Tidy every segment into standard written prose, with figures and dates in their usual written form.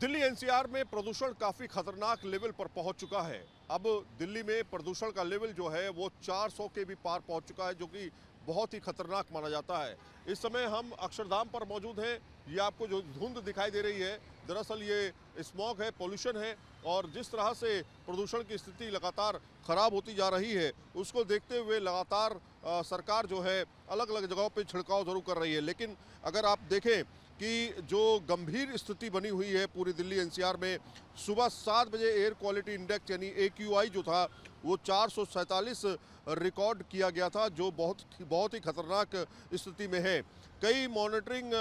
Delhi NCR में प्रदूषण काफी खतरनाक लेवल पर पहुंच चुका है। अब दिल्ली में प्रदूषण का लेवल जो है वो 400 के भी पार पहुंच चुका है, जो कि बहुत ही खतरनाक माना जाता है। इस समय हम अक्षरधाम पर मौजूद हैं। ये आपको जो धुंध दिखाई दे रही है, दरअसल ये स्मॉग है, पोल्यूशन है। और जिस तरह से प्रदूषण की स्थिति लगातार खराब होती जा रही है, उसको देखते हुए लगातार सरकार जो है अलग अलग जगहों पे छिड़काव जरूर कर रही है। लेकिन अगर आप देखें कि जो गंभीर स्थिति बनी हुई है पूरी दिल्ली एनसीआर में, सुबह 7 बजे एयर क्वालिटी इंडेक्स यानी AQI जो था वो 447 रिकॉर्ड किया गया था, जो बहुत ही खतरनाक स्थिति में है। कई मॉनिटरिंग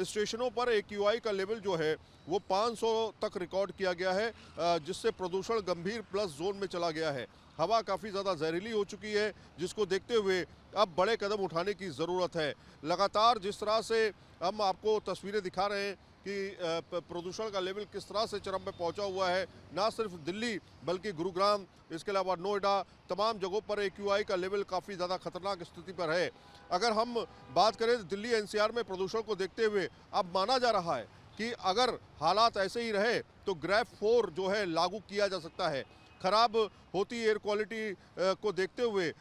स्टेशनों पर AQI का लेवल जो है वो 500 तक रिकॉर्ड किया गया है, जिससे प्रदूषण गंभीर प्लस जोन में चला गया है। हवा काफ़ी ज़्यादा जहरीली हो चुकी है, जिसको देखते हुए अब बड़े कदम उठाने की ज़रूरत है। लगातार जिस तरह से हम आपको तस्वीरें दिखा रहे हैं कि प्रदूषण का लेवल किस तरह से चरम पे पहुंचा हुआ है, ना सिर्फ दिल्ली बल्कि गुरुग्राम, इसके अलावा नोएडा, तमाम जगहों पर AQI का लेवल काफ़ी ज़्यादा खतरनाक स्थिति पर है। अगर हम बात करें तो दिल्ली एनसीआर में प्रदूषण को देखते हुए अब माना जा रहा है कि अगर हालात ऐसे ही रहे तो ग्रेफ 4 जो है लागू किया जा सकता है। खराब होती एयर क्वालिटी को देखते हुए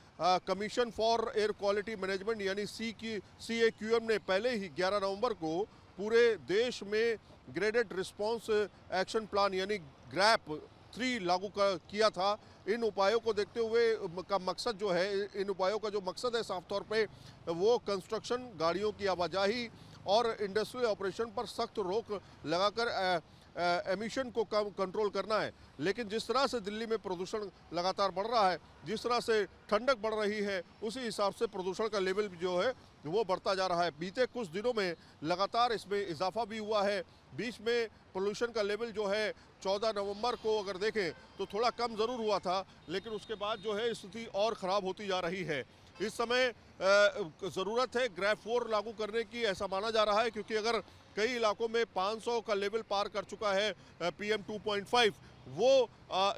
commission for air quality management यानी CAQM ने पहले ही 11 नवंबर को पूरे देश में ग्रेडेड रिस्पांस एक्शन प्लान यानी GRAP 3 लागू किया था। इन उपायों को देखते हुए का मकसद जो है, इन उपायों का जो मकसद है साफ तौर पे वो कंस्ट्रक्शन, गाड़ियों की आवाजाही और इंडस्ट्रियल ऑपरेशन पर सख्त रोक लगाकर एमिशन को कम कंट्रोल करना है। लेकिन जिस तरह से दिल्ली में प्रदूषण लगातार बढ़ रहा है, जिस तरह से ठंडक बढ़ रही है, उसी हिसाब से प्रदूषण का लेवल जो है वो बढ़ता जा रहा है। बीते कुछ दिनों में लगातार इसमें इजाफा भी हुआ है। बीच में पोल्यूशन का लेवल जो है 14 नवंबर को अगर देखें तो थोड़ा कम ज़रूर हुआ था, लेकिन उसके बाद जो है स्थिति और ख़राब होती जा रही है। इस समय ज़रूरत है ग्रेफ 4 लागू करने की, ऐसा माना जा रहा है, क्योंकि अगर कई इलाकों में 500 का लेवल पार कर चुका है PM 2.5, वो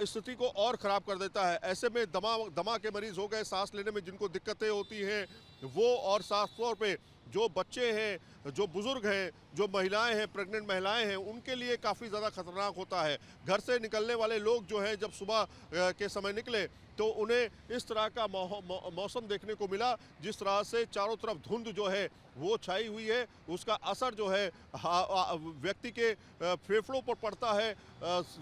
स्थिति को और ख़राब कर देता है। ऐसे में दमा के मरीज़ हो गए, सांस लेने में जिनको दिक्कतें होती हैं वो, और साफ तौर पे जो बच्चे हैं, जो बुज़ुर्ग हैं, जो महिलाएं हैं, प्रेग्नेंट महिलाएं हैं, उनके लिए काफ़ी ज़्यादा खतरनाक होता है। घर से निकलने वाले लोग जो हैं जब सुबह के समय निकले तो उन्हें इस तरह का मौसम देखने को मिला, जिस तरह से चारों तरफ धुंध जो है वो छाई हुई है। उसका असर जो है व्यक्ति के फेफड़ों पर पड़ता है,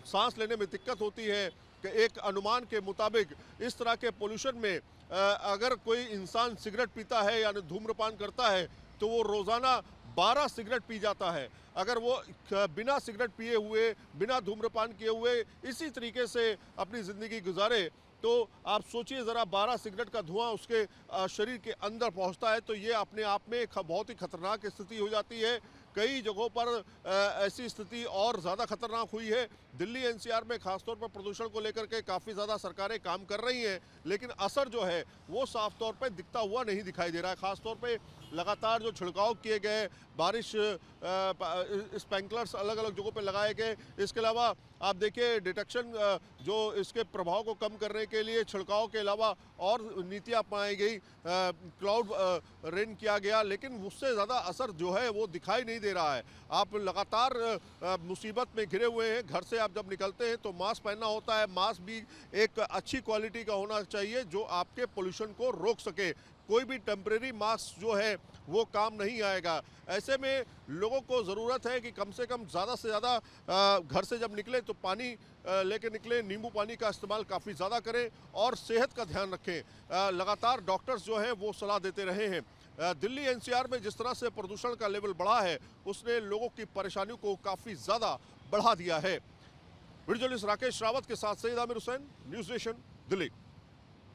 सांस लेने में दिक्कत होती है। एक अनुमान के मुताबिक इस तरह के पोल्यूशन में अगर कोई इंसान सिगरेट पीता है यानी धूम्रपान करता है तो वो रोज़ाना 12 सिगरेट पी जाता है। अगर वो बिना सिगरेट पिए हुए, बिना धूम्रपान किए हुए इसी तरीके से अपनी ज़िंदगी गुजारे तो आप सोचिए ज़रा, 12 सिगरेट का धुआं उसके शरीर के अंदर पहुंचता है, तो ये अपने आप में एक बहुत ही खतरनाक स्थिति हो जाती है। कई जगहों पर ऐसी स्थिति और ज़्यादा खतरनाक हुई है। दिल्ली एनसीआर में खासतौर पर प्रदूषण को लेकर के काफ़ी ज़्यादा सरकारें काम कर रही हैं, लेकिन असर जो है वो साफ तौर पे दिखता हुआ नहीं दिखाई दे रहा है। खासतौर पे लगातार जो छिड़काव किए गए, बारिश स्प्रिंकलर्स अलग अलग जगहों पे लगाए गए, इसके अलावा आप देखिए डिटेक्शन जो इसके प्रभाव को कम करने के लिए छिड़काव के अलावा और नीतियाँ अपनाई गई, क्लाउड रेन किया गया, लेकिन उससे ज़्यादा असर जो है वो दिखाई नहीं दे रहा है। आप लगातार मुसीबत में घिरे हुए हैं। घर से आप जब निकलते हैं तो मास्क पहनना होता है। मास्क भी एक अच्छी क्वालिटी का होना चाहिए जो आपके पोल्यूशन को रोक सके। कोई भी टेम्परेरी मास्क जो है वो काम नहीं आएगा। ऐसे में लोगों को ज़रूरत है कि कम से कम ज़्यादा से ज़्यादा घर से जब निकले तो पानी लेके निकले, नींबू पानी का इस्तेमाल काफ़ी ज़्यादा करें और सेहत का ध्यान रखें। लगातार डॉक्टर्स जो हैं वो सलाह देते रहे हैं। दिल्ली एनसीआर में जिस तरह से प्रदूषण का लेवल बढ़ा है, उसने लोगों की परेशानियों को काफ़ी ज़्यादा बढ़ा दिया है। वीडियो जर्नलिस्ट राकेश रावत के साथ सईद आमिर हुसैन, न्यूज़ नेशन, दिल्ली।